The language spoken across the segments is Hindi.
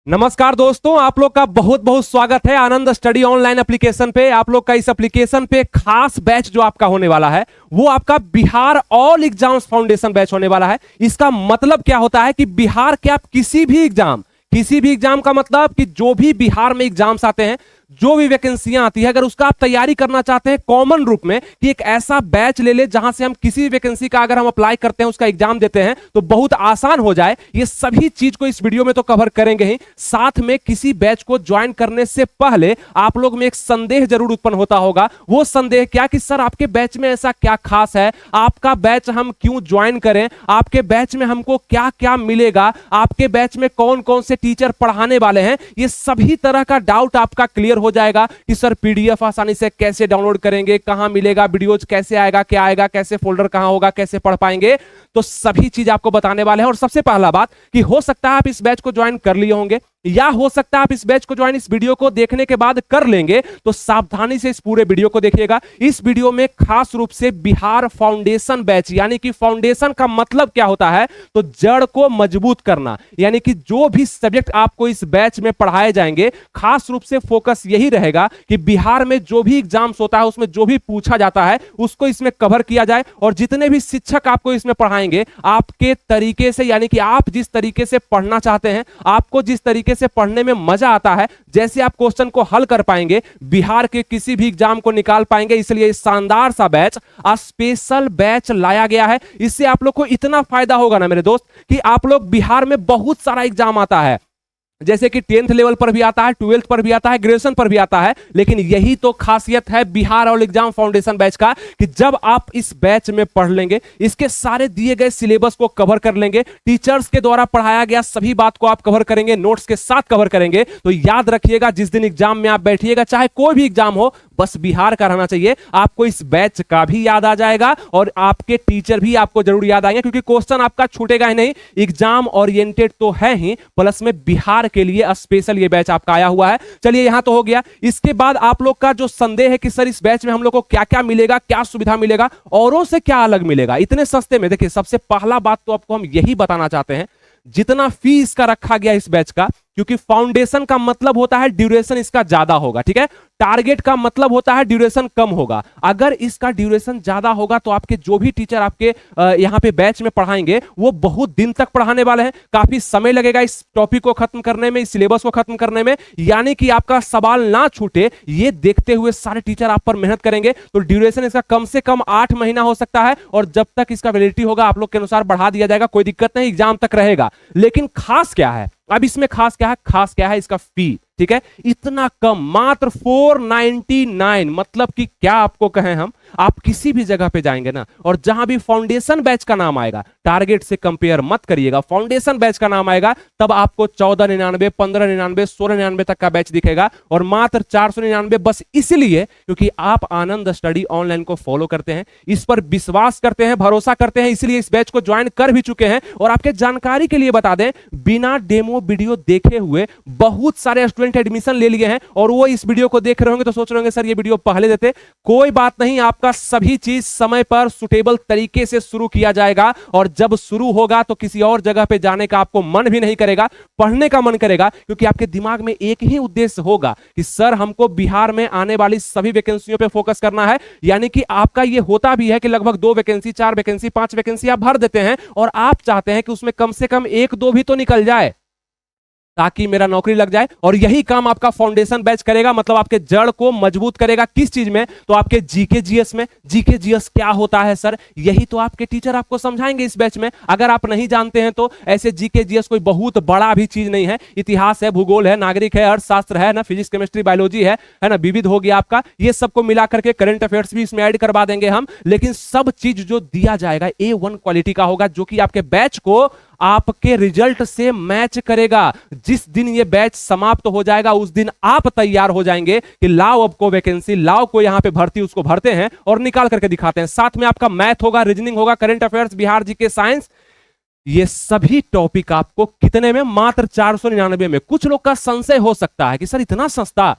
नमस्कार दोस्तों, आप लोग का बहुत बहुत स्वागत है आनंद स्टडी ऑनलाइन एप्लीकेशन पे। आप लोग का इस एप्लीकेशन पे खास बैच जो आपका होने वाला है वो आपका Bihar all exams foundation batch होने वाला है। इसका मतलब क्या होता है कि बिहार के आप किसी भी एग्जाम का मतलब कि जो भी बिहार में एग्जाम्स आते हैं, जो भी वैकेंसियां आती है, अगर उसका आप तैयारी करना चाहते हैं कॉमन रूप में कि एक ऐसा बैच ले ले जहां से हम किसी भी वैकेंसी का अगर हम अप्लाई करते हैं, उसका एग्जाम देते हैं तो बहुत आसान हो जाए, ये सभी चीज को इस वीडियो में तो कवर करेंगे ही। साथ में किसी बैच को ज्वाइन करने से पहले आप लोग में एक संदेह जरूर उत्पन्न होता होगा। वो संदेह क्या कि सर आपके बैच में ऐसा क्या खास है, आपका बैच हम क्यों ज्वाइन करें, आपके बैच में हमको क्या क्या मिलेगा, आपके बैच में कौन कौन से टीचर पढ़ाने वाले हैं। ये सभी तरह का डाउट आपका क्लियर हो जाएगा कि सर पीडीएफ आसानी से कैसे डाउनलोड करेंगे, कहां मिलेगा, वीडियोज कैसे आएगा, क्या आएगा, कैसे फोल्डर कहां होगा, कैसे पढ़ पाएंगे। तो सभी चीज आपको बताने वाले हैं। और सबसे पहला बात कि हो सकता है आप इस बैच को ज्वाइन कर लिए होंगे या हो सकता है आप इस बैच को ज्वाइन इस वीडियो को देखने के बाद कर लेंगे, तो सावधानी से इस पूरे वीडियो को देखिएगा। इस वीडियो में खास रूप से बिहार फाउंडेशन बैच, यानी कि फाउंडेशन का मतलब क्या होता है, तो जड़ को मजबूत करना, यानी कि जो भी सब्जेक्ट आपको इस बैच में पढ़ाए जाएंगे, खास रूप से फोकस यही रहेगा कि बिहार में जो भी एग्जाम्स होता है उसमें जो भी पूछा जाता है उसको इसमें कवर किया जाए। और जितने भी शिक्षक आपको इसमें पढ़ाएंगे आपके तरीके से, यानी कि आप जिस तरीके से पढ़ना चाहते हैं, आपको जिस तरीके से पढ़ने में मजा आता है, जैसे आप क्वेश्चन को हल कर पाएंगे, बिहार के किसी भी एग्जाम को निकाल पाएंगे। इसलिए शानदार सा बैच, स्पेशल बैच लाया गया है। इससे आप लोग को इतना फायदा होगा ना मेरे दोस्त कि आप लोग बिहार में बहुत सारा एग्जाम आता है, जैसे कि 10th लेवल पर भी आता है, 12th पर भी आता है, ग्रेजुएशन पर भी आता है। लेकिन यही तो खासियत है Bihar all exam foundation batch का कि जब आप इस बैच में पढ़ लेंगे, इसके सारे दिए गए सिलेबस को कवर कर लेंगे, टीचर्स के द्वारा पढ़ाया गया सभी बात को आप कवर करेंगे, नोट्स के साथ कवर करेंगे, तो याद रखिएगा जिस दिन एग्जाम में आप बैठिएगा, चाहे कोई भी एग्जाम हो, बस बिहार का रहना चाहिए, आपको इस बैच का भी याद आ जाएगा और आपके टीचर भी आपको जरूर याद आएंगे, क्योंकि क्वेश्चन आपका छूटेगा ही नहीं। एग्जाम ओरिएंटेड तो है ही, प्लस में बिहार के लिए स्पेशल ये बैच आपका आया हुआ है। चलिए यहां तो हो गया। इसके बाद आप लोग का जो संदेह है कि सर इस बैच में हम लोग को क्या क्या मिलेगा, क्या सुविधा मिलेगा, औरों से क्या अलग मिलेगा इतने सस्ते में। देखिए सबसे पहला बात तो आपको हम यही बताना चाहते हैं, जितना फी इसका रखा गया इस बैच का, क्योंकि फाउंडेशन का मतलब होता है ड्यूरेशन इसका ज्यादा होगा, ठीक है। टारगेट का मतलब होता है ड्यूरेशन कम होगा। अगर इसका ड्यूरेशन ज्यादा होगा तो आपके जो भी टीचर आपके यहां पे बैच में पढ़ाएंगे वो बहुत दिन तक पढ़ाने वाले हैं, काफी समय लगेगा इस टॉपिक को खत्म करने में, इस सिलेबस को खत्म करने में, यानी कि आपका सवाल ना छूटे ये देखते हुए सारे टीचर आप पर मेहनत करेंगे। तो ड्यूरेशन इसका कम से कम 8 महीना हो सकता है, और जब तक इसका वैलिडिटी होगा आप लोग के अनुसार बढ़ा दिया जाएगा, कोई दिक्कत नहीं, एग्जाम तक रहेगा। लेकिन खास क्या है, अब इसमें खास क्या है इसका फी, ठीक है, इतना कम, मात्र 499। मतलब कि क्या आपको कहें हम, आप किसी भी जगह पे जाएंगे ना, और जहां भी फाउंडेशन बैच का नाम आएगा, टारगेट से कंपेयर मत करिएगा, फाउंडेशन बैच का नाम आएगा तब आपको 1499, 1599, 1699 तक का बैच दिखेगा, और मात्र 499 बस इसलिए क्योंकि आप आनंद स्टडी ऑनलाइन को फॉलो करते हैं, इस पर विश्वास करते हैं, भरोसा करते हैं, इसलिए इस बैच को ज्वाइन कर भी चुके हैं। और आपके जानकारी के लिए बता दें, बिना डेमो वीडियो देखे हुए बहुत सारे स्टूडेंट एडमिशन ले लिए हैं, और वो इस वीडियो को देख रहे होंगे तो सोच रहे होंगे सर ये वीडियो पहले देते। कोई बात नहीं, आपका सभी चीज समय पर सुटेबल तरीके से शुरू किया जाएगा, और जब शुरू होगा तो किसी और जगह पे जाने का आपको मन भी नहीं करेगा, पढ़ने का मन करेगा, क्योंकि आपके दिमाग में एक ही उद्देश्य होगा कि सर हमको बिहार में आने वाली सभी वैकेंसियों पे फोकस करना है। यानी कि आपका ये होता भी है कि लगभग 2 वैकेंसी, 4 वैकेंसी, 5 वैकेंसी आप भर देते हैं, और आप चाहते हैं कि उसमें कम से कम 1-2 भी तो निकल जाए ताकि मेरा नौकरी लग जाए। और यही काम आपका फाउंडेशन बैच करेगा, मतलब आपके जड़ को मजबूत करेगा। किस चीज में, तो आपके जीके जीएस में। जीके जीएस क्या होता है सर, यही तो आपके टीचर आपको समझाएंगे इस बैच में। अगर आप नहीं जानते हैं तो ऐसे जीके जीएस कोई बहुत बड़ा भी चीज नहीं है, इतिहास है, भूगोल है, नागरिक है, अर्थशास्त्र है ना, फिजिक्स केमिस्ट्री बायोलॉजी है ना, विविध हो गया आपका, ये सबको मिला करके करंट अफेयर्स भी इसमें ऐड करवा देंगे हम। लेकिन सब चीज जो दिया जाएगा A1 क्वालिटी का होगा, जो कि आपके बैच को आपके रिजल्ट से मैच करेगा। जिस दिन ये बैच समाप्त हो जाएगा उस दिन आप तैयार हो जाएंगे कि लाओ अब को वैकेंसी, लाओ को यहां पे भर्ती, उसको भरते हैं और निकाल करके दिखाते हैं। साथ में आपका मैथ होगा, रीजनिंग होगा, current affairs, Bihar GK, science, ये सभी टॉपिक आपको कितने में, मात्र 499 में। कुछ लोग का संशय हो सकता है कि सर इतना सस्ता,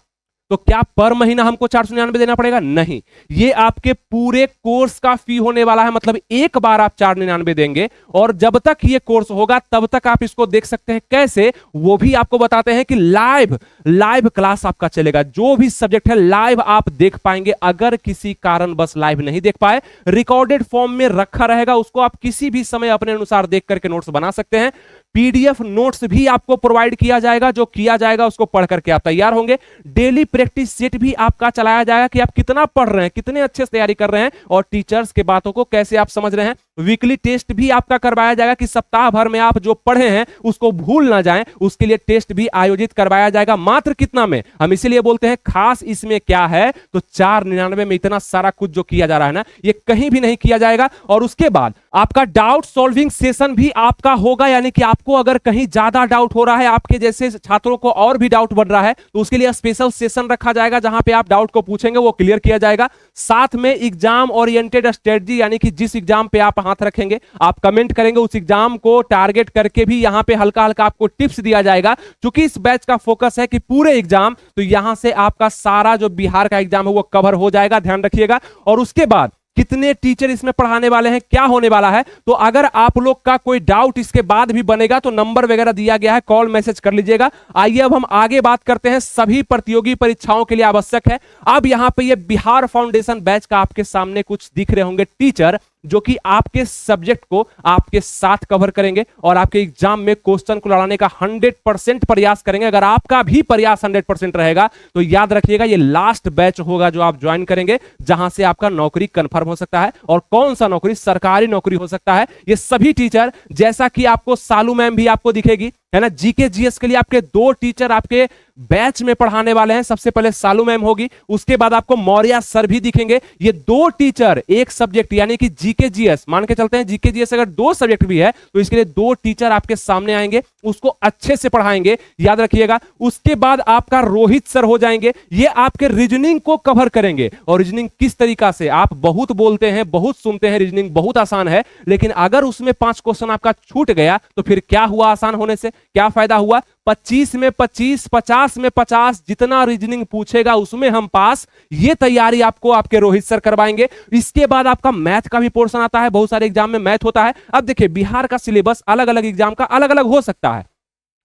तो क्या पर महीना हमको 499 देना पड़ेगा? नहीं, ये आपके पूरे कोर्स का फी होने वाला है। मतलब एक बार आप 499 देंगे और जब तक ये कोर्स होगा तब तक आप इसको देख सकते हैं। कैसे, वो भी आपको बताते हैं कि लाइव क्लास आपका चलेगा। जो भी सब्जेक्ट है लाइव आप देख पाएंगे। अगर किसी कारण बस लाइव नहीं देख पाए, रिकॉर्डेड फॉर्म में रखा रहेगा, उसको आप किसी भी समय अपने अनुसार देख करके नोट्स बना सकते हैं। पीडीएफ नोट्स भी आपको प्रोवाइड किया जाएगा, जो किया जाएगा उसको पढ़ करके आप तैयार होंगे। डेली प्रैक्टिस सेट भी आपका चलाया जाएगा कि आप कितना पढ़ रहे हैं, कितने अच्छे से तैयारी कर रहे हैं और टीचर्स के बातों को कैसे आप समझ रहे हैं। वीकली टेस्ट भी आपका करवाया जाएगा कि सप्ताह भर में आप जो पढ़े हैं उसको भूल ना जाएं, उसके लिए टेस्ट भी आयोजित करवाया जाएगा। मात्र कितना में? हम इसीलिए बोलते हैं खास इसमें क्या है, तो 499 में इतना सारा कुछ जो किया जा रहा है ना, ये कहीं भी नहीं किया जाएगा। और उसके बाद आपका डाउट सॉल्विंग सेशन भी आपका होगा, यानी कि आपको अगर कहीं ज्यादा डाउट हो रहा है, आपके जैसे छात्रों को और भी डाउट बढ़ रहा है, तो उसके लिए स्पेशल सेशन रखा जाएगा जहां पे आप डाउट को पूछेंगे, वो क्लियर किया जाएगा। साथ में एग्जाम ओरिएंटेड स्ट्रेटजी, यानी कि जिस एग्जाम पे आप हाथ रखेंगे, आप कमेंट करेंगे, उस एग्जाम को टारगेट करके भी यहां पे हल्का हल्का आपको टिप्स दिया जाएगा। क्योंकि इस बैच का फोकस है कि पूरे एग्जाम, तो यहां से आपका सारा जो बिहार का एग्जाम है वो कवर हो जाएगा, ध्यान रखिएगा। और उसके बाद कितने टीचर इसमें पढ़ाने वाले हैं, क्या होने वाला है, तो अगर आप लोग का कोई डाउट इसके बाद भी बनेगा तो नंबर वगैरह दिया गया है, कॉल मैसेज कर लीजिएगा। आइए अब हम आगे बात करते हैं। सभी प्रतियोगी परीक्षाओं के लिए आवश्यक है। अब यहां पे ये बिहार फाउंडेशन बैच का आपके सामने कुछ दिख रहे होंगे टीचर, जो कि आपके सब्जेक्ट को आपके साथ कवर करेंगे और आपके एग्जाम में क्वेश्चन को लड़ाने का 100% प्रयास करेंगे। अगर आपका भी प्रयास 100% रहेगा तो याद रखिएगा ये लास्ट बैच होगा जो आप ज्वाइन करेंगे, जहां से आपका नौकरी कंफर्म हो सकता है। और कौन सा नौकरी? सरकारी नौकरी हो सकता है। ये सभी टीचर, जैसा कि आपको सालू मैम भी आपको दिखेगी, है ना, जीके जीएस के लिए आपके 2 टीचर आपके बैच में पढ़ाने वाले हैं। सबसे पहले सालू मैम होगी, उसके बाद आपको मौर्य सर भी दिखेंगे। ये 2 टीचर एक सब्जेक्ट, यानी कि जीके जीएस, मान के चलते हैं जीके जीएस अगर 2 सब्जेक्ट भी है तो इसके लिए 2 टीचर आपके सामने आएंगे, उसको अच्छे से पढ़ाएंगे, याद रखिएगा। उसके बाद आपका रोहित सर हो जाएंगे, ये आपके रीजनिंग को कवर करेंगे। और रीजनिंग किस तरीका से, आप बहुत बोलते हैं, बहुत सुनते हैं, रीजनिंग बहुत आसान है, लेकिन अगर उसमें 5 क्वेश्चन आपका छूट गया तो फिर क्या हुआ आसान होने से, क्या फायदा हुआ? 25 में 25, 50 में 50, जितना रीजनिंग पूछेगा उसमें हम पास। ये तैयारी आपको आपके रोहित सर करवाएंगे। इसके बाद आपका मैथ का भी पोर्शन आता है, बहुत सारे एग्जाम में मैथ होता है। अब देखिए बिहार का सिलेबस अलग अलग एग्जाम का अलग अलग हो सकता है।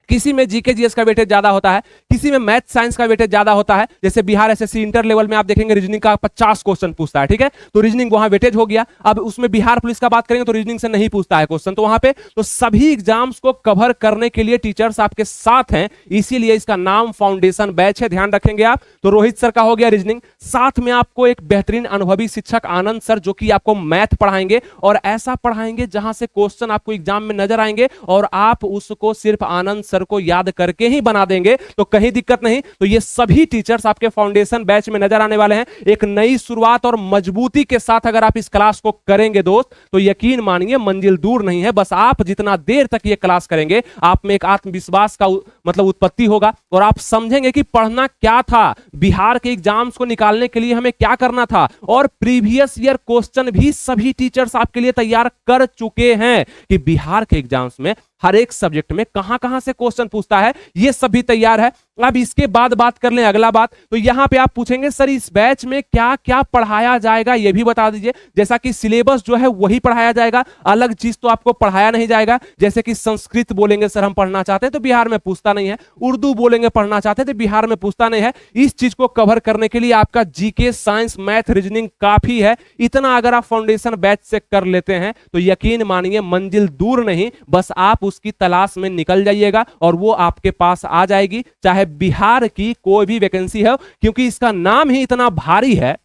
किसी में जीके जीएस का वेटेज ज्यादा होता है, किसी में मैथ साइंस का वेटेज ज्यादा होता है। जैसे बिहार एसएससी इंटर लेवल में आप देखेंगे रीजनिंग का 50 क्वेश्चन पूछता है, ठीक है, तो रीजनिंग वहां वेटेज हो गया। अब उसमें बिहार पुलिस का बात करेंगे तो रीजनिंग से नहीं पूछता है क्वेश्चन, तो वहां पे तो सभी एग्जाम्स को कवर करने के लिए टीचर्स आपके साथ हैं, इसीलिए इसका नाम फाउंडेशन बैच है, ध्यान रखेंगे आप। तो रोहित सर का हो गया रीजनिंग, साथ में आपको एक बेहतरीन अनुभवी शिक्षक आनंद सर, जो कि आपको मैथ पढ़ाएंगे और ऐसा पढ़ाएंगे जहां से क्वेश्चन आपको एग्जाम में नजर आएंगे और आप उसको सिर्फ आनंद सर को याद करके ही बना देंगे, तो कहीं दिक्कत नहीं। तो ये सभी टीचर्स आपके फाउंडेशन बैच में नजर आने वाले हैं। एक नई शुरुआत और मजबूती के साथ अगर आप इस क्लास को करेंगे दोस्त, तो यकीन मानिए मंजिल दूर नहीं है। बस आप जितना देर तक ये क्लास करेंगे, आप में एक आत्मविश्वास का मतलब उत्पत्ति होगा और आप समझेंगे कि पढ़ना क्या था, बिहार के एग्जाम्स को निकालने के लिए हमें क्या करना था। और प्रीवियस ईयर क्वेश्चन भी सभी टीचर्स आपके लिए तैयार कर चुके हैं कि बिहार के एग्जाम्स में हर एक सब्जेक्ट में कहां कहां से क्वेश्चन पूछता है, ये सभी तैयार है। अब इसके बाद बात कर लें अगला बात, तो यहां पे आप पूछेंगे सर इस बैच में क्या क्या पढ़ाया जाएगा, ये भी बता दीजिए। जैसा कि सिलेबस जो है वही पढ़ाया जाएगा, अलग चीज तो आपको पढ़ाया नहीं जाएगा। जैसे कि संस्कृत बोलेंगे सर हम पढ़ना चाहते हैं तो बिहार में पूछता नहीं है, उर्दू बोलेंगे पढ़ना चाहते हैं तो बिहार में पूछता नहीं है। इस चीज को कवर करने के लिए आपका जीके, साइंस, मैथ, रीजनिंग काफी है। इतना अगर आप फाउंडेशन बैच से कर लेते हैं तो यकीन मानिए मंजिल दूर नहीं, बस आप उसकी तलाश में निकल जाइएगा और वो आपके पास आ जाएगी, चाहे बिहार की कोई भी वैकेंसी है, क्योंकि इसका नाम ही इतना भारी है,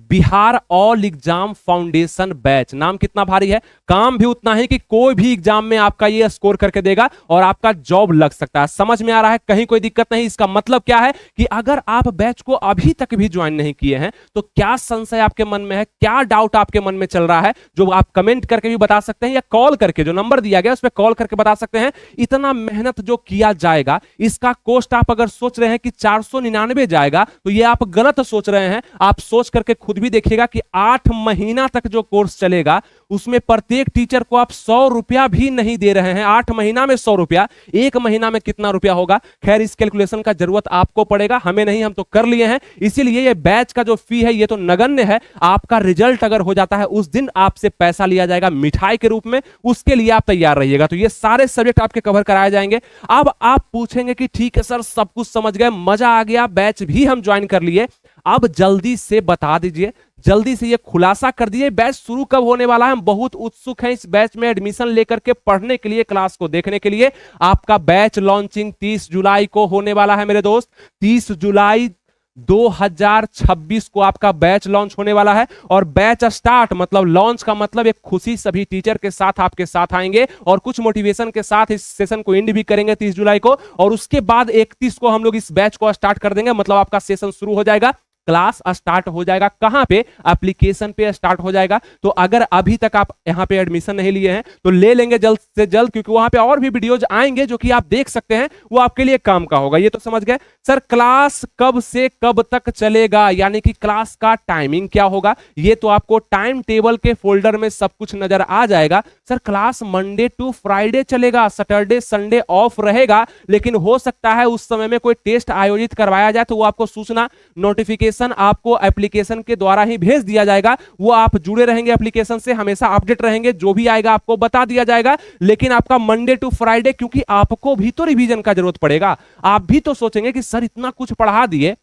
Bihar all exam foundation batch. नाम कितना भारी है, काम भी उतना ही कि कोई भी एग्जाम में आपका ये स्कोर करके देगा और आपका जॉब लग सकता है। समझ में आ रहा है, कहीं कोई दिक्कत नहीं। इसका मतलब क्या है कि अगर आप बैच को अभी तक भी ज्वाइन नहीं किए हैं तो क्या संशय आपके मन में है, क्या डाउट आपके मन में चल रहा है, जो आप कमेंट करके भी बता सकते हैं या कॉल करके, जो नंबर दिया गया उस पर कॉल करके बता सकते हैं। इतना मेहनत जो किया जाएगा, इसका कॉस्ट आप अगर सोच रहे हैं कि 499 जाएगा तो ये आप गलत सोच रहे हैं। आप सोच करके खुद भी देखिएगा कि 8 महीना तक जो कोर्स चलेगा उसमें प्रत्येक टीचर को आप 100 रुपया भी नहीं दे रहे हैं। 8 महीना में 100 रुपया, एक महीना में कितना रुपया होगा? खैर इस कैलकुलेशन का जरूरत आपको पड़ेगा, हमें नहीं, हम तो कर लिए हैं। इसीलिए ये बैच का जो फी है ये तो नगण्य है। आपका रिजल्ट अगर हो जाता है उस दिन आपसे पैसा लिया जाएगा मिठाई के रूप में, उसके लिए आप तैयार रहिएगा। तो ये सारे सब्जेक्ट आपके कवर कराए जाएंगे। अब आप पूछेंगे कि ठीक है सर, सब कुछ समझ गए, मजा आ गया, बैच भी हम ज्वाइन कर लिए, अब जल्दी से बता दीजिए, जल्दी से ये खुलासा कर दीजिए बैच शुरू कब होने वाला है। हम बहुत उत्सुक हैं इस बैच में एडमिशन लेकर के पढ़ने के लिए, क्लास को देखने के लिए। आपका बैच लॉन्चिंग 30 जुलाई को होने वाला है मेरे दोस्त। 30 जुलाई 2026 को आपका बैच लॉन्च होने वाला है। और बैच स्टार्ट मतलब लॉन्च का मतलब एक खुशी, सभी टीचर के साथ आपके साथ आएंगे और कुछ मोटिवेशन के साथ इस सेशन को एंड भी करेंगे 30 जुलाई को। और उसके बाद 31 को हम लोग इस बैच को स्टार्ट कर देंगे, मतलब आपका सेशन शुरू हो जाएगा, क्लास स्टार्ट हो जाएगा। कहां पे? एप्लीकेशन पे स्टार्ट हो जाएगा। तो अगर अभी तक आप यहां पे एडमिशन नहीं लिए हैं तो ले लेंगे जल्द से जल्द, क्योंकि वहां पे और भी वीडियोज आएंगे जो कि आप देख सकते हैं, वो आपके लिए काम का होगा। ये तो समझ गए। सर क्लास कब से कब तक चलेगा, यानी कि क्लास का टाइमिंग क्या होगा? ये तो आपको टाइम टेबल के फोल्डर में सब कुछ नजर आ जाएगा। Sir class Monday to Friday चलेगा, सैटरडे संडे ऑफ रहेगा, लेकिन हो सकता है उस समय में कोई टेस्ट आयोजित करवाया जाए तो वो आपको सूचना नोटिफिकेशन आपको एप्लीकेशन के द्वारा ही भेज दिया जाएगा। वो आप जुड़े रहेंगे एप्लीकेशन से, हमेशा अपडेट रहेंगे, जो भी आएगा आपको बता दिया जाएगा। लेकिन आपका मंडे टू फ्राइडे, क्योंकि आपको भी तो रिवीजन का जरूरत पड़ेगा। आप भी तो सोचेंगे कि सर इतना कुछ पढ़ा दिए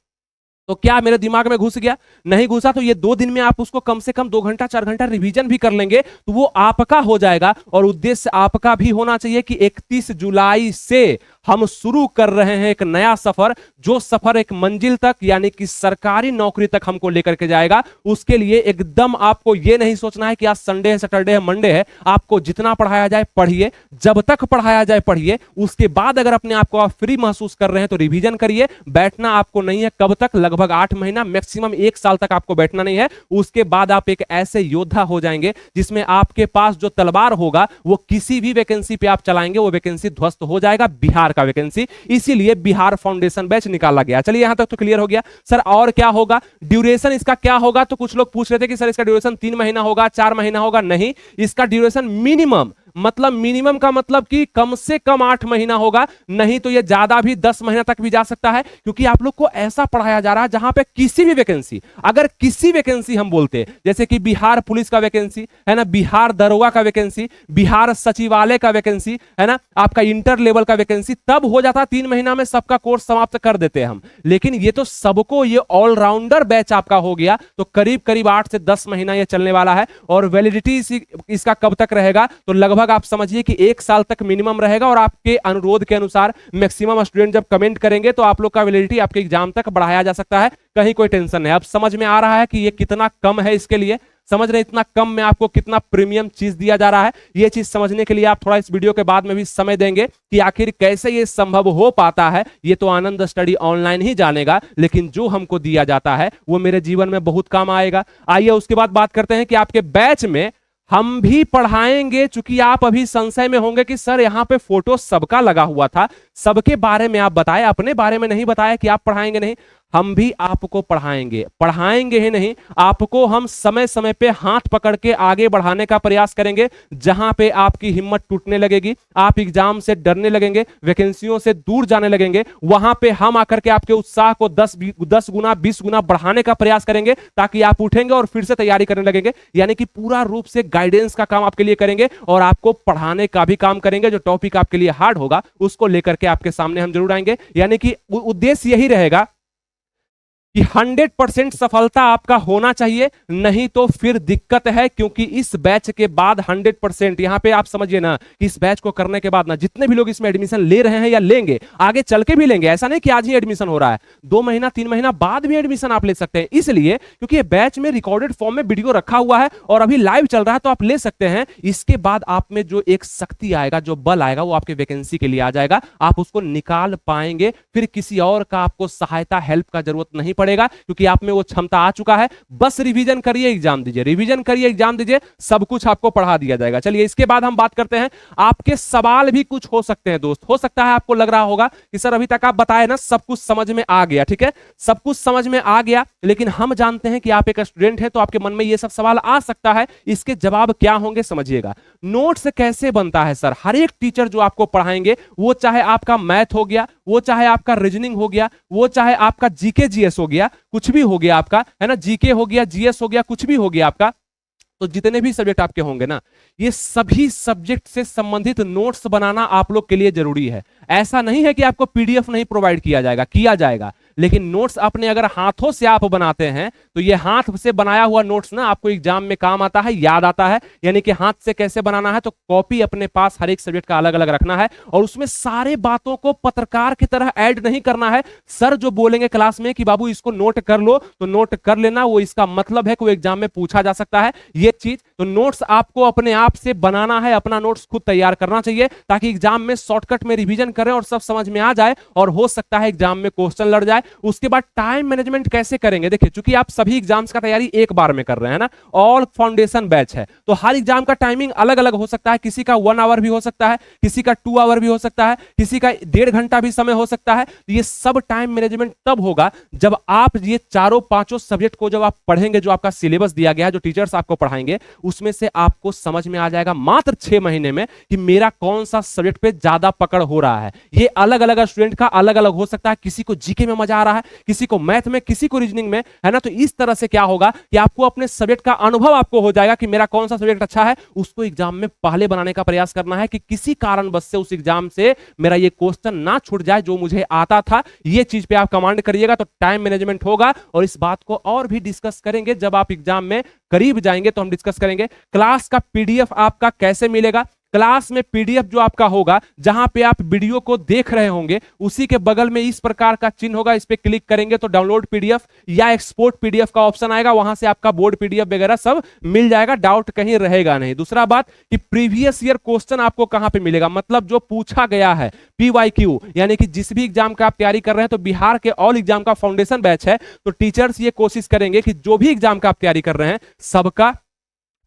तो क्या मेरे दिमाग में घुस गया? नहीं घुसा तो ये 2 दिन में आप उसको कम से कम 2 घंटा 4 घंटा रिवीजन भी कर लेंगे तो वो आपका हो जाएगा। और उद्देश्य आपका भी होना चाहिए कि 31 जुलाई से हम शुरू कर रहे हैं एक नया सफर, जो सफर एक मंजिल तक यानी कि सरकारी नौकरी तक हमको लेकर के जाएगा। उसके लिए एकदम आपको ये नहीं सोचना है कि आज संडे है, सैटरडे है, मंडे है। आपको जितना पढ़ाया जाए पढ़िए, जब तक पढ़ाया जाए पढ़िए। उसके बाद अगर अपने आप को आप फ्री महसूस कर रहे हैं तो रिवीजन करिए। बैठना आपको नहीं है, कब तक? लगभग 8 महीना, मैक्सिमम 1 साल तक आपको बैठना नहीं है। उसके बाद आप एक ऐसे योद्धा हो जाएंगे जिसमें आपके पास जो तलवार होगा वो किसी भी वैकेंसी पे आप चलाएंगे, वो वैकेंसी ध्वस्त हो जाएगा, बिहार का वैकेंसी। इसीलिए बिहार फाउंडेशन बैच निकाला गया। चलिए यहां तक तो क्लियर हो गया। सर और क्या होगा, ड्यूरेशन इसका क्या होगा? तो कुछ लोग पूछ रहे थे कि सर इसका ड्यूरेशन 3 महीना होगा, 4 महीना होगा। नहीं, इसका ड्यूरेशन मिनिमम, मतलब मिनिमम का मतलब कि कम से कम 8 महीना होगा, नहीं तो ये ज्यादा भी 10 महीना तक भी जा सकता है। क्योंकि आप लोग को ऐसा पढ़ाया जा रहा है जहां पे किसी भी वैकेंसी, अगर किसी वैकेंसी हम बोलते जैसे कि बिहार पुलिस का वैकेंसी है ना, बिहार दरोगा का वैकेंसी, बिहार सचिवालय का वैकेंसी है ना, आपका इंटर लेवल का वैकेंसी, तब हो जाता 3 महीना में सबका कोर्स समाप्त कर देते हम। लेकिन ये तो सबको, ये ऑलराउंडर बैच आपका हो गया, तो करीब करीब 8 से 10 महीना ये चलने वाला है। और वैलिडिटी इसका कब तक रहेगा? तो लगभग आप समझिए कि 1 साल तक मिनिमम रहेगा। और आपके अनुरोध के अनुसार मैक्सिमम स्टूडेंट जब कमेंट करेंगे तो आप लोग का वैलिडिटी आपके एग्जाम तक बढ़ाया जा सकता है, कहीं कोई टेंशन नहीं। अब समझ में आ रहा है कि ये कितना कम है, इसके लिए समझ रहे, इतना कम में आपको कितना प्रीमियम चीज दिया जा रहा है। ये चीज समझने के लिए आप थोड़ा इस वीडियो के बाद में भी समय देंगे कि आखिर कैसे ये संभव हो पाता है। ये तो आनंद स्टडी ऑनलाइन ही जानेगा, लेकिन जो हमको दिया जाता है वो मेरे जीवन में बहुत काम आएगा। आइए उसके बाद बात करते हैं कि आपके बैच में हम भी पढ़ाएंगे। चूंकि आप अभी संशय में होंगे कि सर यहां पे फोटो सबका लगा हुआ था, सबके बारे में आप बताएं, अपने बारे में नहीं बताया कि आप पढ़ाएंगे। नहीं, हम भी आपको पढ़ाएंगे, पढ़ाएंगे ही नहीं, आपको हम समय समय पे हाथ पकड़ के आगे बढ़ाने का प्रयास करेंगे। जहां पे आपकी हिम्मत टूटने लगेगी, आप एग्जाम से डरने लगेंगे, वैकेंसियों से दूर जाने लगेंगे, वहां पे हम आकर के आपके उत्साह को 10 गुना 20 गुना बढ़ाने का प्रयास करेंगे, ताकि आप उठेंगे और फिर से तैयारी करने लगेंगे। यानी कि पूरा रूप से गाइडेंस का काम आपके लिए करेंगे और आपको पढ़ाने का भी काम करेंगे। जो टॉपिक आपके लिए हार्ड होगा उसको लेकर के आपके सामने हम जरूर आएंगे। यानी कि उद्देश्य यही रहेगा कि 100% सफलता आपका होना चाहिए, नहीं तो फिर दिक्कत है। क्योंकि इस बैच के बाद 100%, यहां पे आप समझिए ना कि इस बैच को करने के बाद ना जितने भी लोग इसमें एडमिशन ले रहे हैं या लेंगे, आगे चल के भी लेंगे, ऐसा नहीं कि आज ही एडमिशन हो रहा है, 2 महीना 3 महीना बाद भी एडमिशन आप ले सकते हैं। इसलिए क्योंकि ये बैच में रिकॉर्डेड फॉर्म में वीडियो रखा हुआ है और अभी लाइव चल रहा है, तो आप ले सकते हैं। इसके बाद आप में जो एक शक्ति आएगा, जो बल आएगा, वो आपके वैकेंसी के लिए आ जाएगा, आप उसको निकाल पाएंगे। फिर किसी और का आपको सहायता, हेल्प का जरूरत नहीं पड़ेगी। पड़ेगा, क्योंकि आप में वो क्षमता आ चुका है। बस रिवीजन करिए, एग्जाम दीजिए, रिवीजन करिए, एग्जाम दीजिए, सब कुछ आपको पढ़ा दिया जाएगा। चलिए इसके बाद हम बात करते हैं, आपके सवाल भी कुछ हो सकते हैं दोस्त। हो सकता है आपको लग रहा होगा कि सर अभी तक आप बताए ना, सब कुछ समझ में आ गया, ठीक है, सब कुछ समझ में आ गया, लेकिन हम जानते हैं कि आप एक स्टूडेंट हैं, तो आपके मन में ये सब सवाल आ सकता है, इसके जवाब क्या होंगे समझिएगा। नोट्स कैसे बनता है सर? हर एक टीचर जो आपको पढ़ाएंगे, वो चाहे आपका मैथ हो गया, वो चाहे आपका रीजनिंग हो गया, वो चाहे आपका जीके जीएस हो गया, कुछ भी हो गया आपका, है ना, जीके हो गया, जीएस हो गया, कुछ भी हो गया आपका, तो जितने भी सब्जेक्ट आपके होंगे ना, ये सभी सब्जेक्ट से संबंधित नोट्स बनाना आप लोग के लिए जरूरी है। ऐसा नहीं है कि आपको पीडीएफ नहीं प्रोवाइड किया जाएगा, किया जाएगा, लेकिन नोट्स अपने अगर हाथों से आप बनाते हैं तो ये हाथ से बनाया हुआ नोट्स ना आपको एग्जाम में काम आता है, याद आता है। यानी कि हाथ से कैसे बनाना है, तो कॉपी अपने पास हर एक सब्जेक्ट का अलग अलग रखना है, और उसमें सारे बातों को पत्रकार की तरह ऐड नहीं करना है। सर जो बोलेंगे क्लास में कि बाबू इसको नोट कर लो, तो नोट कर लेना, वो इसका मतलब है कि वो एग्जाम में पूछा जा सकता है ये चीज। तो नोट्स आपको अपने आप से बनाना है, अपना नोट्स खुद तैयार करना चाहिए, ताकि एग्जाम में शॉर्टकट में रिवीजन करें और सब समझ में आ जाए, और हो सकता है एग्जाम में क्वेश्चन लड़ जाए। उसके बाद टाइम मैनेजमेंट कैसे करेंगे? देखिए, चूंकि आप सभी एग्जाम्स का तैयारी एक बार में कर रहे हैं ना, ऑल फाउंडेशन बैच है, तो हर एग्जाम का टाइमिंग अलग अलग हो सकता है। किसी का 1 आवर भी हो सकता है, किसी का 2 आवर भी हो सकता है, किसी का 1.5 घंटा भी समय हो सकता है। तो ये सब टाइम मैनेजमेंट तब होगा जब आप ये चारों पांचों सब्जेक्ट को जब आप पढ़ेंगे, जो आपका सिलेबस दिया गया है, जो टीचर्स आपको पढ़ाएंगे, उसमें से आपको समझ में आ जाएगा मात्र 6 महीने में कि मेरा कौन सा सब्जेक्ट पे ज्यादा पकड़ हो रहा है। ये अलग अलग स्टूडेंट का अलग अलग हो सकता है, किसी को जीके में मजा आ रहा है, किसी को मैथ में, किसी को रीजनिंग में, है ना। तो इस तरह से क्या होगा कि आपको अपने सब्जेक्ट का अनुभव आपको हो जाएगा कि मेरा कौन सा सब्जेक्ट अच्छा है, उसको एग्जाम में पहले बनाने का प्रयास करना है कि किसी कारणवश से उस एग्जाम से मेरा ये क्वेश्चन ना छूट जाए जो मुझे आता था। ये चीज पे आप कमांड करिएगा तो टाइम मैनेजमेंट होगा। और इस बात को और भी डिस्कस करेंगे जब आप एग्जाम में करीब जाएंगे, तो हम डिस्कस करेंगे क्लास का पीडीएफ आपका कैसे मिलेगा। क्लास में पीडीएफ जो आपका होगा, जहां पे आप वीडियो को देख रहे होंगे, उसी के बगल में इस प्रकार का चिन्ह होगा, इस पे क्लिक करेंगे तो डाउनलोड पीडीएफ या एक्सपोर्ट पीडीएफ का ऑप्शन आएगा, वहां से आपका बोर्ड पीडीएफ वगैरह सब मिल जाएगा, डाउट कहीं रहेगा नहीं। दूसरा बात कि प्रीवियस ईयर क्वेश्चन आपको कहां पे मिलेगा, मतलब जो पूछा गया है पीवाईक्यू, यानी कि जिस भी एग्जाम का आप तैयारी कर रहे हैं, तो बिहार के ऑल एग्जाम का फाउंडेशन बैच है, तो टीचर्स ये कोशिश करेंगे कि जो भी एग्जाम का आप तैयारी कर रहे हैं, सबका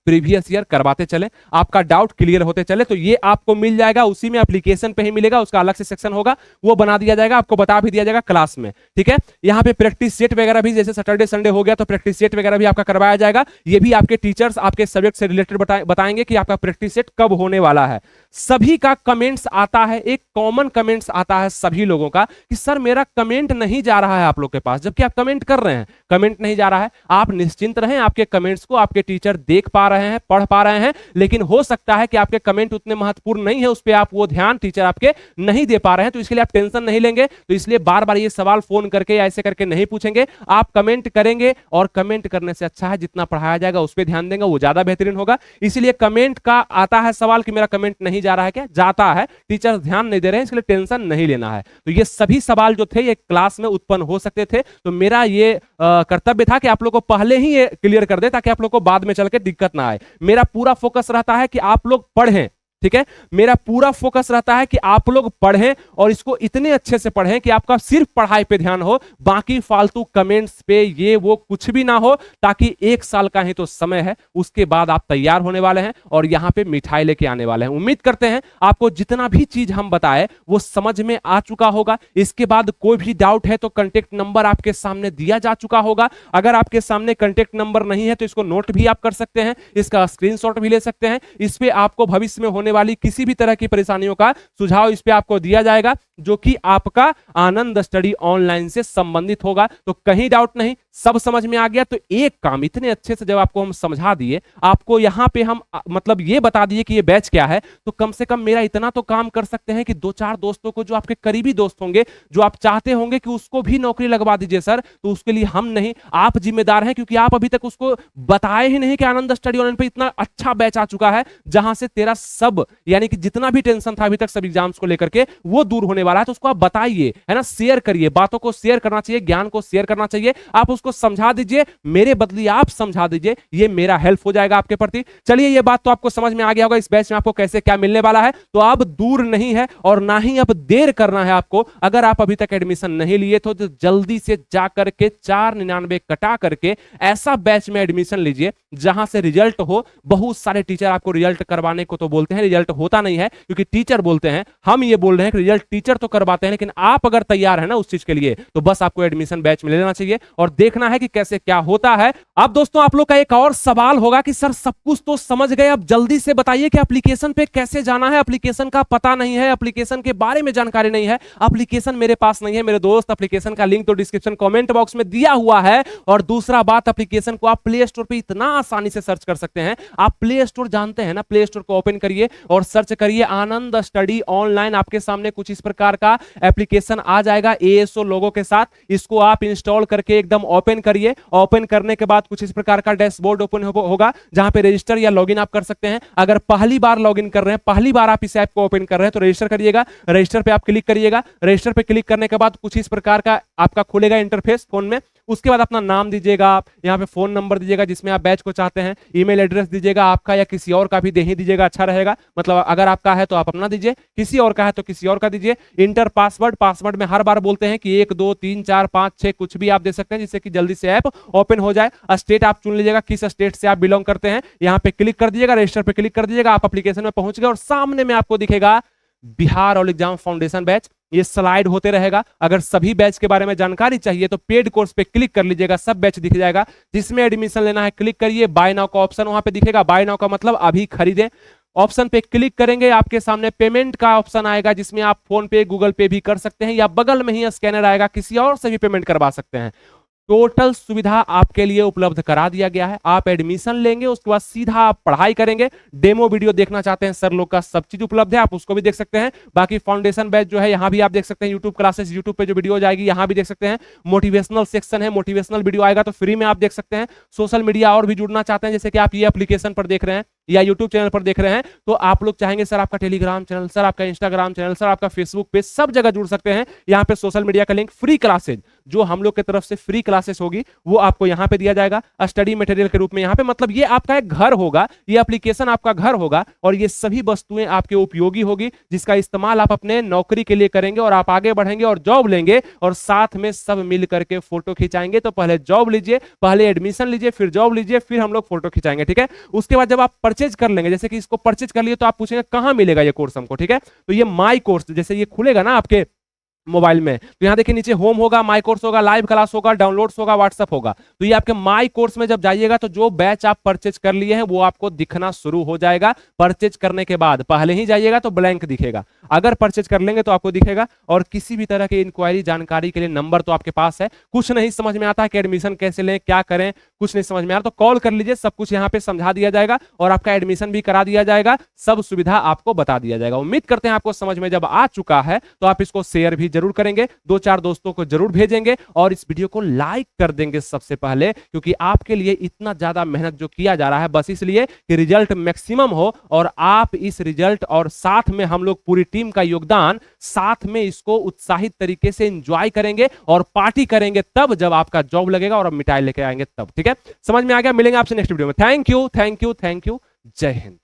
प्रीवियस ईयर करवाते चले, आपका डाउट क्लियर होते चले। तो ये आपको मिल जाएगा, उसी में एप्लीकेशन पे ही मिलेगा, उसका अलग से सेक्शन होगा, वो बना दिया जाएगा, आपको बता भी दिया जाएगा क्लास में, ठीक है। यहाँ पे प्रैक्टिस सेट वगैरह भी, जैसे सैटरडे संडे हो गया तो प्रैक्टिस सेट वगैरह भी आपका करवाया जाएगा। ये भी आपके टीचर्स आपके सब्जेक्ट से रिलेटेड बताएंगे कि आपका प्रैक्टिस सेट कब होने वाला है। सभी का कमेंट्स आता है, एक कॉमन कमेंट्स आता है सभी लोगों का कि सर मेरा कमेंट नहीं जा रहा है आप लोग के पास, जबकि आप कमेंट कर रहे हैं, कमेंट नहीं जा रहा है। आप निश्चिंत रहें, आपके कमेंट्स को आपके टीचर देख पा रहे हैं, पढ़ पा रहे हैं, लेकिन हो सकता है कि आपके कमेंट उतने महत्वपूर्ण नहीं है, उस पर आप वो ध्यान टीचर आपके नहीं दे पा रहे हैं, तो इसके लिए आप टेंशन नहीं लेंगे। तो इसलिए बार बार ये सवाल फोन करके या ऐसे करके नहीं पूछेंगे, आप कमेंट करेंगे, और कमेंट करने से अच्छा है जितना पढ़ाया जाएगा उस पर ध्यान देंगे, वो ज्यादा बेहतरीन होगा। इसलिए कमेंट का आता है सवाल कि मेरा कमेंट नहीं जा रहा है, क्या जाता है, टीचर ध्यान नहीं दे रहे हैं, इसलिए टेंशन नहीं लेना है। तो ये सभी सवाल जो थे ये क्लास में उत्पन्न हो सकते थे, तो मेरा ये कर्तव्य था कि आप लोग को पहले ही ये क्लियर कर दे, ताकि आप लोग को बाद में चल के दिक्कत ना आए। मेरा पूरा फोकस रहता है कि आप लोग पढ़ें, ठीक है, मेरा पूरा फोकस रहता है कि आप लोग पढ़ें, और इसको इतने अच्छे से पढ़ें कि आपका सिर्फ पढ़ाई पे ध्यान हो, बाकी फालतू कमेंट्स पे ये वो कुछ भी ना हो, ताकि 1 साल का ही तो समय है, उसके बाद आप तैयार होने वाले हैं और यहाँ पे मिठाई लेके आने वाले हैं। उम्मीद करते हैं आपको जितना भी चीज हम बताए वो समझ में आ चुका होगा। इसके बाद कोई भी डाउट है तो कॉन्टेक्ट नंबर आपके सामने दिया जा चुका होगा। अगर आपके सामने कॉन्टेक्ट नंबर नहीं है तो इसको नोट भी आप कर सकते हैं, इसका स्क्रीनशॉट भी ले सकते हैं। इस पे आपको भविष्य में होने वाली किसी भी तरह की परेशानियों का सुझाव इस पे आपको दिया जाएगा, जो कि आपका आनंद स्टडी ऑनलाइन से संबंधित होगा। तो कहीं डाउट नहीं, सब समझ में आ गया। तो एक काम इतने अच्छे से जब आपको हम समझा दिए, आपको यहां पे हम मतलब ये बता दिए कि ये बैच क्या है, तो कम से कम मेरा इतना तो काम कर सकते हैं कि 2-4 दोस्तों को, जो आपके करीबी दोस्त होंगे, जो आप चाहते होंगे कि उसको भी नौकरी लगवा दीजिए सर, तो उसके लिए हम नहीं, आप जिम्मेदार हैं, क्योंकि आप अभी तक उसको बताए ही नहीं कि आनंद स्टडी ऑनलाइन पे इतना अच्छा बैच आ चुका है, जहां से तेरा सब, यानी कि जितना भी टेंशन था अभी तक सब एग्जाम्स को लेकर के, वो दूर होने वाला है। तो उसको आप बताइए, है ना, शेयर करिए, बातों को शेयर करना चाहिए, ज्ञान को शेयर करना चाहिए। आप उसको समझा दीजिए, मेरे बदले आप समझा दीजिए, ये मेरा हेल्प हो जाएगा आपके प्रति। चलिए ये बात तो आपको समझ में आ गया होगा इस बैच में आपको कैसे क्या मिलने वाला है। तो अब दूर नहीं है और ना ही अब देर करना है आपको। अगर आप अभी तक एडमिशन नहीं लिए तो जल्दी से जाकर के 499 कटा करके ऐसा बैच में एडमिशन लीजिए जहां से रिजल्ट हो। बहुत सारे टीचर आपको रिजल्ट करवाने को तो बोलते हैं, रिजल्ट होता नहीं है क्योंकि टीचर बोलते हैं। हम ये बोल रहे हैं कि रिजल्ट टीचर तो करवाते हैं, लेकिन आप अगर तैयार है ना उस चीज के लिए तो बस आपको एडमिशन बैच में ले लेना चाहिए और देखना है कि कैसे क्या होता है। अब दोस्तों आप लोग का एक और सवाल होगा कि सर सब कुछ तो समझ गए, अब जल्दी से बताइए कि एप्लीकेशन पे कैसे जाना है। एप्लीकेशन का पता नहीं है, एप्लीकेशन के बारे में जानकारी नहीं है, एप्लीकेशन मेरे पास नहीं है। मेरे दोस्त एप्लीकेशन का लिंक तो डिस्क्रिप्शन कमेंट बॉक्स में दिया हुआ है। और दूसरा बात, एप्लीकेशन को आप प्ले स्टोर पे इतना आसानी से सर्च कर सकते हैं। आप प्ले स्टोर जानते हैं ना, प्ले स्टोर को ओपन करिए और सर्च करिए आनंद स्टडी ऑनलाइन। आपके सामने कुछ इस प्रकार का एप्लीकेशन आ जाएगा ASO लोगो के साथ। इसको आप इंस्टॉल करके एकदम ओपन करिए। ओपन करने के बाद कुछ इस प्रकार का डैशबोर्ड ओपन होगा जहां पे रजिस्टर या लॉगिन आप कर सकते हैं। अगर पहली बार लॉगिन कर रहे हैं, पहली बार आप इस ऐप को ओपन कर रहे हैं तो रजिस्टर करिएगा। रजिस्टर पे आप क्लिक करिएगा। रजिस्टर पे क्लिक करने के बाद कुछ इस प्रकार का आपका खुलेगा इंटरफेस फोन में। उसके बाद अपना नाम दीजिएगा, आप यहाँ पे फोन नंबर दीजिएगा जिसमें आप बैच को चाहते हैं, ईमेल एड्रेस दीजिएगा आपका या किसी और का भी दे ही दीजिएगा, अच्छा रहेगा। मतलब अगर आपका है तो आप अपना दीजिए, किसी और का है तो किसी और का दीजिए। इंटर पासवर्ड, पासवर्ड में हर बार बोलते हैं कि 1 2 3 4 5 6 कुछ भी आप दे सकते हैं जिससे कि जल्दी से ऐप ओपन हो जाए। स्टेट आप चुन लीजिएगा, किस स्टेट से आप बिलोंग करते हैं। यहाँ पे क्लिक कर दीजिएगा, रजिस्टर पे क्लिक कर दीजिएगा। आप एप्लीकेशन में पहुंच गए और सामने में आपको दिखेगा Bihar all exam foundation batch. ये स्लाइड होते रहेगा। अगर सभी बैच के बारे में जानकारी चाहिए तो पेड कोर्स पे क्लिक कर लीजिएगा, सब बैच दिख जाएगा। जिसमें एडमिशन लेना है क्लिक करिए, बाय नाउ का ऑप्शन वहां पे दिखेगा। बाय नाउ का मतलब अभी खरीदें। ऑप्शन पे क्लिक करेंगे, आपके सामने पेमेंट का ऑप्शन आएगा जिसमें आप फोन पे, गूगल पे भी कर सकते हैं या बगल में ही स्कैनर आएगा, किसी और से भी पेमेंट करवा सकते हैं। टोटल सुविधा आपके लिए उपलब्ध करा दिया गया है। आप एडमिशन लेंगे, उसके बाद सीधा आप पढ़ाई करेंगे। डेमो वीडियो देखना चाहते हैं सर लोग का, सब चीज उपलब्ध है, आप उसको भी देख सकते हैं। बाकी फाउंडेशन बैच जो है यहाँ भी आप देख सकते हैं। यूट्यूब क्लासेस, यूट्यूब पे जो वीडियो जाएगी यहाँ भी देख सकते हैं। मोटिवेशनल सेक्शन है, मोटिवेशनल वीडियो आएगा तो फ्री में आप देख सकते हैं। सोशल मीडिया और भी जुड़ना चाहते हैं, जैसे कि आप ये एप्लीकेशन पर देख रहे हैं या यूट्यूब चैनल पर देख रहे हैं, तो आप लोग चाहेंगे सर आपका टेलीग्राम चैनल, सर आपका इंस्टाग्राम चैनल, सर आपका फेसबुक पेज, सब जगह जुड़ सकते हैं। यहाँ पे सोशल मीडिया का लिंक, फ्री क्लासेज जो हम लोग की तरफ से फ्री क्लासेस होगी वो आपको यहाँ पे दिया जाएगा स्टडी मटेरियल के रूप में। यहाँ पे मतलब ये आपका एक घर होगा, ये एप्लीकेशन आपका घर होगा और ये सभी वस्तुएं आपके उपयोगी होगी जिसका इस्तेमाल आप अपने नौकरी के लिए करेंगे और आप आगे बढ़ेंगे और जॉब लेंगे और साथ में सब मिल करके फोटो खिंचाएंगे। तो पहले जॉब लीजिए, पहले एडमिशन लीजिए, फिर जॉब लीजिए, फिर हम लोग फोटो खिंचाएंगे, ठीक है। उसके बाद जब आप परचेज कर लेंगे, जैसे कि इसको परचेज कर लिए तो आप पूछेंगे कहां मिलेगा ये कोर्स हमको, ठीक है। तो ये माई कोर्स जैसे ये खुलेगा ना आपके मोबाइल में, तो यहां देखिए नीचे होम होगा, माई कोर्स होगा, लाइव क्लास होगा, डाउनलोड्स होगा, व्हाट्सएप होगा। तो ये आपके माई कोर्स में जब जाइएगा तो जो बैच आप परचेज कर लिए हैं वो आपको दिखना शुरू हो जाएगा। परचेज करने के बाद पहले ही जाइएगा तो ब्लैंक दिखेगा, अगर परचेज कर लेंगे तो आपको दिखेगा। और किसी भी तरह की इंक्वायरी जानकारी के लिए नंबर तो आपके पास है। कुछ नहीं समझ में आता है कि एडमिशन कैसे लें, क्या करें, कुछ नहीं समझ में आ रहा तो कॉल कर लीजिए, सब कुछ यहाँ पे समझा दिया जाएगा और आपका एडमिशन भी करा दिया जाएगा, सब सुविधा आपको बता दिया जाएगा। उम्मीद करते हैं आपको समझ में जब आ चुका है तो आप इसको शेयर भी जरूर करेंगे, 2-4 दोस्तों को जरूर भेजेंगे और इस वीडियो को लाइक कर देंगे सबसे पहले, क्योंकि आपके लिए इतना ज्यादा मेहनत जो किया जा रहा है बस इसलिए कि रिजल्ट मैक्सिमम हो और आप इस रिजल्ट और साथ में हम लोग पूरी टीम का योगदान, साथ में इसको उत्साहित तरीके से एंजॉय करेंगे और पार्टी करेंगे तब जब आपका जॉब लगेगा और मिठाई लेके आएंगे तब, ठीक है। समझ में आ गया? मिलेंगे आपसे नेक्स्ट वीडियो में। Thank you, thank you, thank you. जय हिंद।